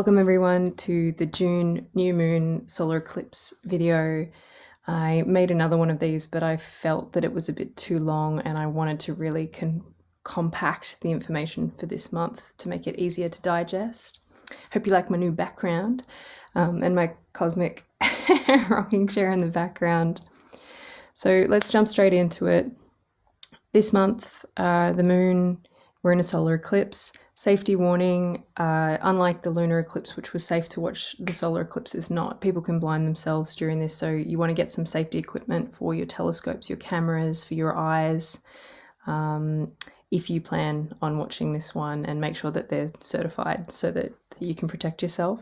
Welcome everyone to the June new moon solar eclipse video. I made another one of these, but I felt that it was a bit too long and I wanted to really compact the information for this month to make it easier to digest. Hope you like my new background and my cosmic rocking chair in the background. So let's jump straight into it. This month, the moon, we're in a solar eclipse. Safety warning, unlike the lunar eclipse, which was safe to watch, the solar eclipse is not. People can blind themselves during this, so you want to get some safety equipment for your telescopes, your cameras, for your eyes, if you plan on watching this one, and make sure that they're certified so that you can protect yourself.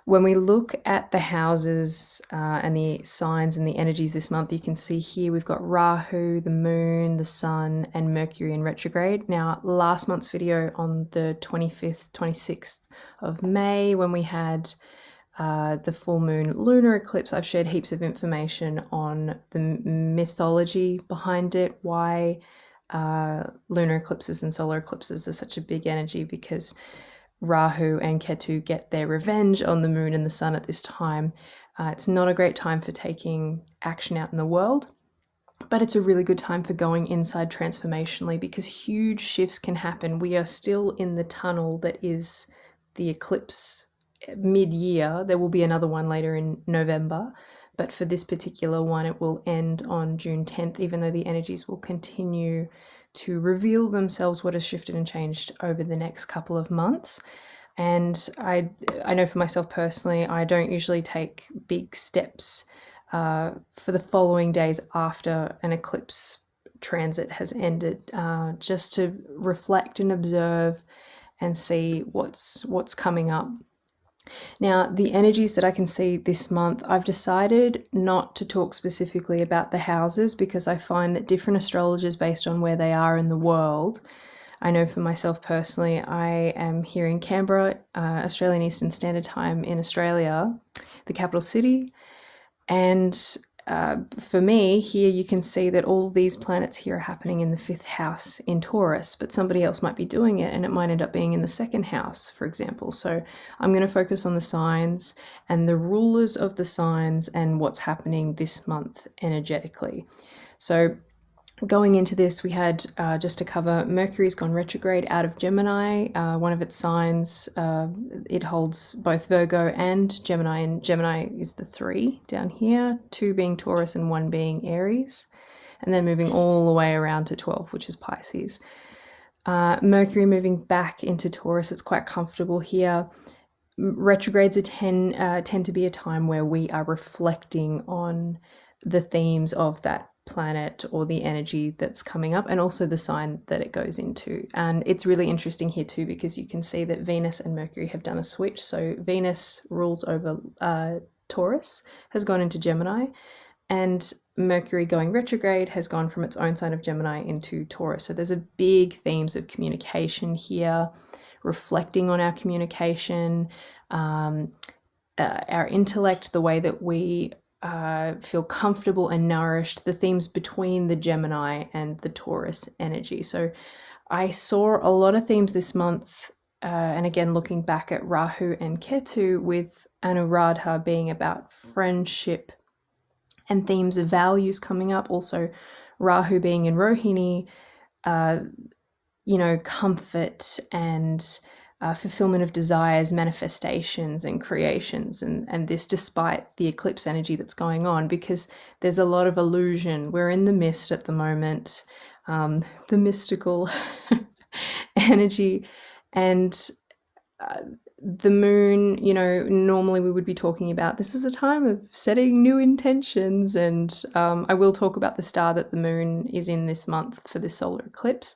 When we look at the houses and the signs and the energies this month, you can see here we've got Rahu, the moon, the sun, and Mercury in retrograde. Now, last month's video on the 25th, 26th of May, when we had the full moon lunar eclipse, I've shared heaps of information on the mythology behind it, why lunar eclipses and solar eclipses are such a big energy, because Rahu and Ketu get their revenge on the moon and the sun at this time. It's not a great time for taking action out in the world, but it's a really good time for going inside transformationally, because huge shifts can happen. We are still in the tunnel that is the eclipse mid-year. There will be another one later in November, but for this particular one, it will end on June 10th, even though the energies will continue to reveal themselves, what has shifted and changed over the next couple of months. And I know for myself personally, I don't usually take big steps for the following days after an eclipse transit has ended, just to reflect and observe and see what's coming up. Now, the energies that I can see this month, I've decided not to talk specifically about the houses, because I find that different astrologers, based on where they are in the world, I know for myself personally, I am here in Canberra, Australian Eastern Standard Time in Australia, the capital city, and for me here you can see that all these planets here are happening in the 5th house in Taurus, but somebody else might be doing it and it might end up being in the 2nd house, for example. So I'm going to focus on the signs and the rulers of the signs and what's happening this month energetically. So going into this, we had, just to cover, Mercury's gone retrograde out of Gemini, one of its signs. It holds both Virgo and Gemini, and Gemini is the 3 down here, 2 being Taurus and 1 being Aries, and then moving all the way around to 12, which is Pisces. Mercury moving back into Taurus, it's quite comfortable here. Retrogrades tend to be a time where we are reflecting on the themes of that planet or the energy that's coming up, and also the sign that it goes into. And it's really interesting here too, because you can see that Venus and Mercury have done a switch. So Venus rules over Taurus, has gone into Gemini, and Mercury going retrograde has gone from its own sign of Gemini into Taurus. So there's a big themes of communication here, reflecting on our communication, our intellect, the way that we feel comfortable and nourished, the themes between the Gemini and the Taurus energy. So I saw a lot of themes this month, and again looking back at Rahu and Ketu, with Anuradha being about friendship and themes of values coming up. Also Rahu being in Rohini, comfort and fulfillment of desires, manifestations and creations, and this despite the eclipse energy that's going on, because there's a lot of illusion. We're in the mist at the moment, the mystical energy, and the moon, normally we would be talking about this is a time of setting new intentions, and I will talk about the star that the moon is in this month for this solar eclipse.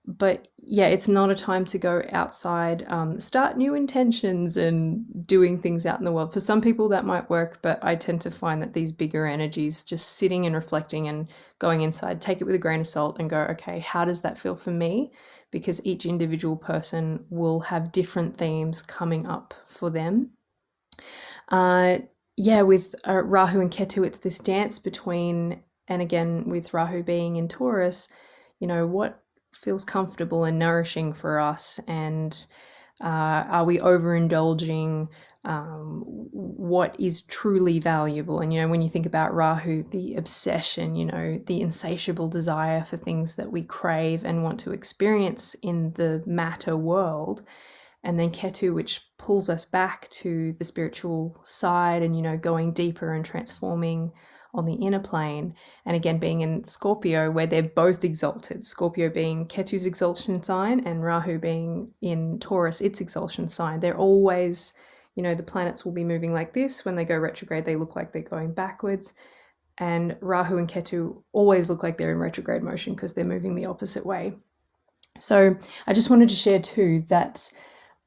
But yeah, it's not a time to go outside, start new intentions and doing things out in the world. For some people that might work, but I tend to find that these bigger energies, just sitting and reflecting and going inside, take it with a grain of salt and go, okay, how does that feel for me? Because each individual person will have different themes coming up for them. With Rahu and Ketu, it's this dance between, and again with Rahu being in Taurus, what feels comfortable and nourishing for us, and Are we overindulging? What is truly valuable? And, when you think about Rahu, the obsession, the insatiable desire for things that we crave and want to experience in the matter world. And then Ketu, which pulls us back to the spiritual side and, going deeper and transforming on the inner plane. And again, being in Scorpio, where they're both exalted, Scorpio being Ketu's exaltation sign and Rahu being in Taurus, its exaltation sign. They're always, the planets will be moving like this. When they go retrograde, they look like they're going backwards. And Rahu and Ketu always look like they're in retrograde motion because they're moving the opposite way. So I just wanted to share too that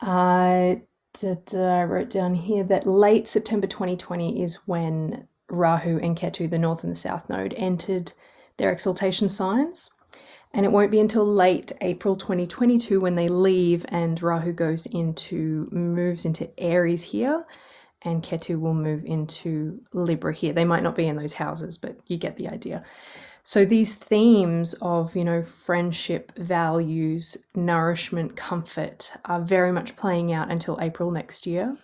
I wrote down here that late September 2020 is when Rahu and Ketu, the North and the South Node, entered their exaltation signs. And it won't be until late April 2022 when they leave and Rahu moves into Aries here, and Ketu will move into Libra here. They might not be in those houses, but you get the idea. So these themes of, friendship, values, nourishment, comfort are very much playing out until April next year.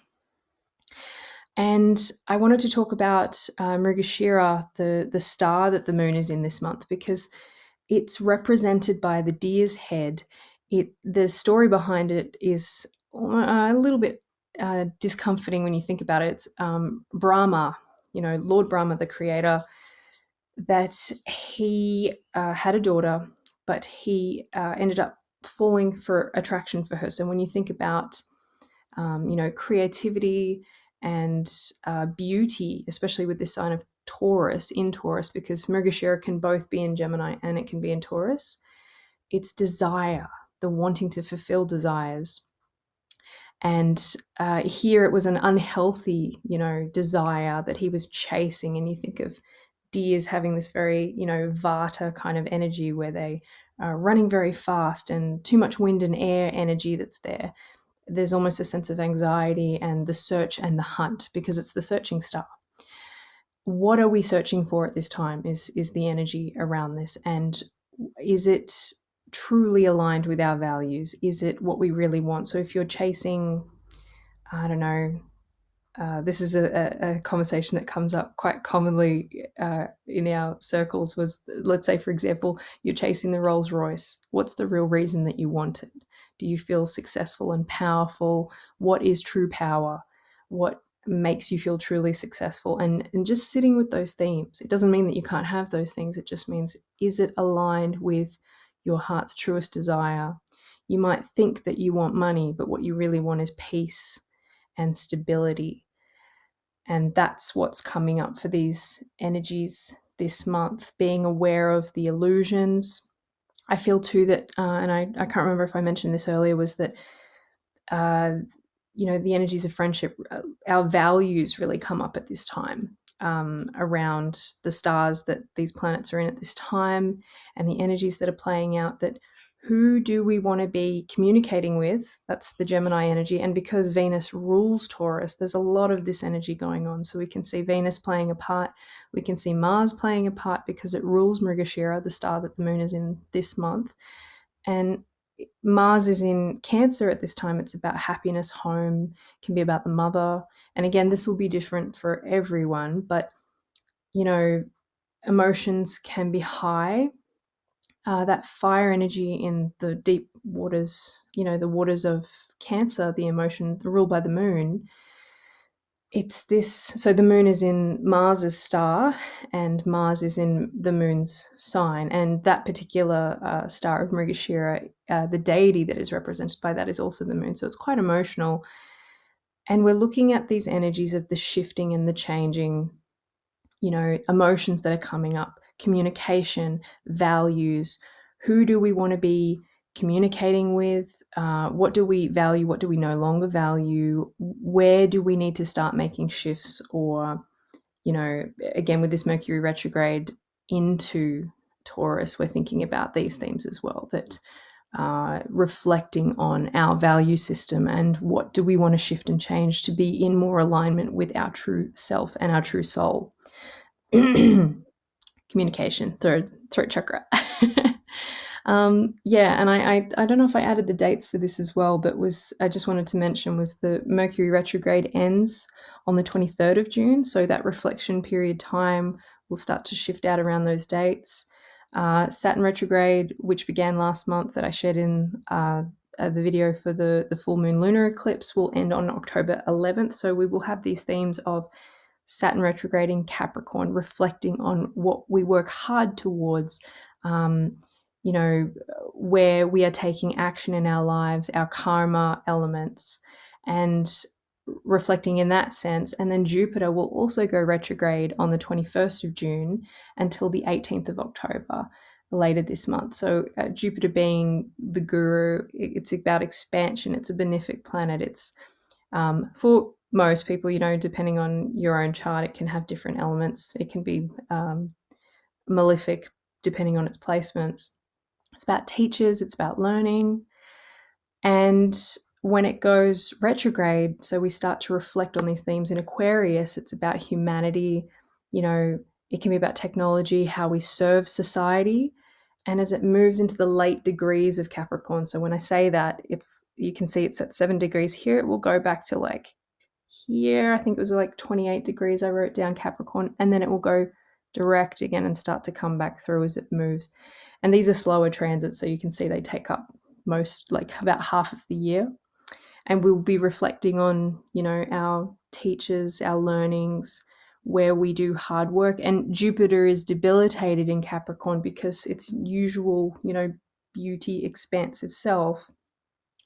And I wanted to talk about Mrigashira, the star that the moon is in this month, because it's represented by the deer's head. The story behind it is a little bit discomforting when you think about it. It's Brahma, Lord Brahma, the creator, that he had a daughter, but he ended up falling for attraction for her. So when you think about, creativity and beauty, especially with this sign of Taurus, because Mrigashira can both be in Gemini and it can be in Taurus, it's desire, the wanting to fulfill desires. And here it was an unhealthy, desire that he was chasing. And you think of deers having this very, vata kind of energy where they are running very fast and too much wind and air energy that's there. There's almost a sense of anxiety and the search and the hunt because it's the searching star. What are we searching for at this time is the energy around this. And is it truly aligned with our values? Is it what we really want? So if you're chasing, I don't know, this is a conversation that comes up quite commonly in our circles was, let's say, for example, you're chasing the Rolls Royce. What's the real reason that you want it? Do you feel successful and powerful? What is true power? What makes you feel truly successful? And just sitting with those themes. It doesn't mean that you can't have those things. It just means, is it aligned with your heart's truest desire? You might think that you want money, but what you really want is peace and stability. And that's what's coming up for these energies this month, being aware of the illusions. I feel too that, and I can't remember if I mentioned this earlier, was that, the energies of friendship, our values really come up at this time, around the stars that these planets are in at this time and the energies that are playing out, that who do we want to be communicating with? That's the Gemini energy. And because Venus rules Taurus, there's a lot of this energy going on. So we can see Venus playing a part. We can see Mars playing a part because it rules Mrigashira, the star that the moon is in this month. And Mars is in Cancer at this time. It's about happiness, home, can be about the mother. And again, this will be different for everyone, but, emotions can be high. That fire energy in the deep waters, the waters of Cancer, the emotion ruled by the moon. It's this, so the moon is in Mars's star and Mars is in the moon's sign. And that particular star of Mrigashira, the deity that is represented by that is also the moon. So it's quite emotional. And we're looking at these energies of the shifting and the changing, emotions that are coming up, communication, values. Who do we want to be communicating with? What do we value? What do we no longer value? Where do we need to start making shifts? Or, again, with this Mercury retrograde into Taurus, we're thinking about these themes as well, that reflecting on our value system and what do we want to shift and change to be in more alignment with our true self and our true soul. Communication, throat chakra. Yeah, and I don't know if I added the dates for this as well, but was I just wanted to mention was the Mercury retrograde ends on the 23rd of June, so that reflection period time will start to shift out around those dates. Saturn retrograde, which began last month that I shared in the video for the full moon lunar eclipse, will end on October 11th. So we will have these themes of Saturn retrograde in Capricorn, reflecting on what we work hard towards, um, you know, where we are taking action in our lives, our karma elements, and reflecting in that sense. And then Jupiter will also go retrograde on the 21st of June until the 18th of October later this month. So Jupiter being the guru, it's about expansion. It's a benefic planet. It's for most people, depending on your own chart, it can have different elements. It can be malefic depending on its placements. It's about teachers, it's about learning. And when it goes retrograde, so we start to reflect on these themes in Aquarius, it's about humanity, it can be about technology, how we serve society. And as it moves into the late degrees of Capricorn, so when I say that, you can see it's at 7 degrees here, it will go back to like here, I think it was like 28 degrees I wrote down Capricorn, and then it will go direct again and start to come back through as it moves. And these are slower transits, so you can see they take up about half of the year. And we'll be reflecting on, our teachers, our learnings, where we do hard work. And Jupiter is debilitated in Capricorn because its usual, beauty, expansive self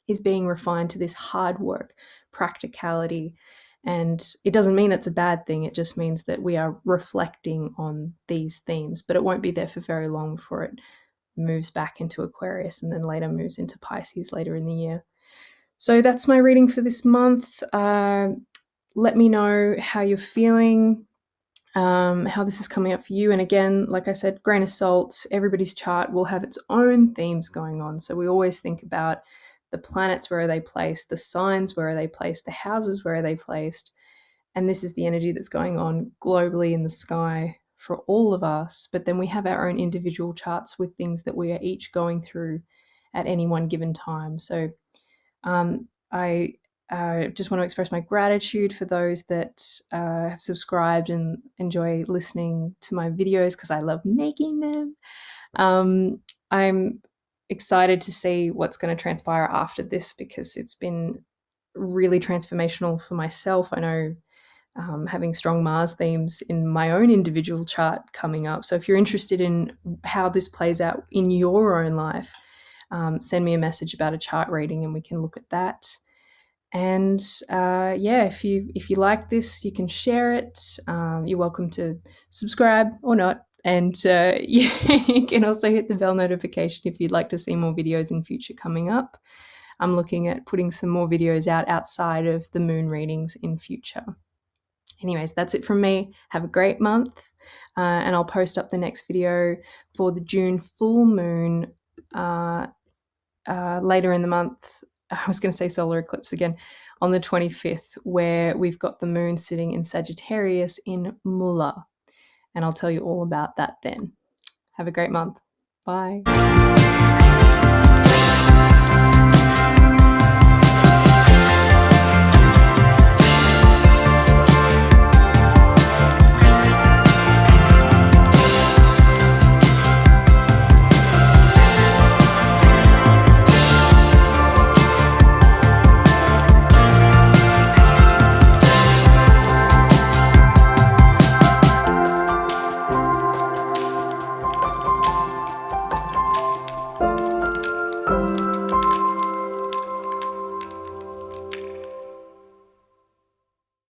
is being refined to this hard work, practicality. And it doesn't mean it's a bad thing. It just means that we are reflecting on these themes, but it won't be there for very long before it moves back into Aquarius and then later moves into Pisces later in the year. So that's my reading for this month. Let me know how you're feeling, how this is coming up for you. And again, like I said, grain of salt, everybody's chart will have its own themes going on. So we always think about the planets, where are they placed, the signs, where are they placed, the houses, where are they placed. And this is the energy that's going on globally in the sky for all of us. But then we have our own individual charts with things that we are each going through at any one given time. So I just want to express my gratitude for those that have subscribed and enjoy listening to my videos because I love making them. I'm excited to see what's going to transpire after this because it's been really transformational for myself. I know having strong Mars themes in my own individual chart coming up. So if you're interested in how this plays out in your own life, send me a message about a chart reading and we can look at that. And if you like this, you can share it. You're welcome to subscribe or not. And you can also hit the bell notification if you'd like to see more videos in future coming up. I'm looking at putting some more videos out outside of the moon readings in future. Anyways, that's it from me. Have a great month. And I'll post up the next video for the June full moon later in the month. I was going to say solar eclipse again, on the 25th, where we've got the moon sitting in Sagittarius in Mula. And I'll tell you all about that then. Have a great month. Bye.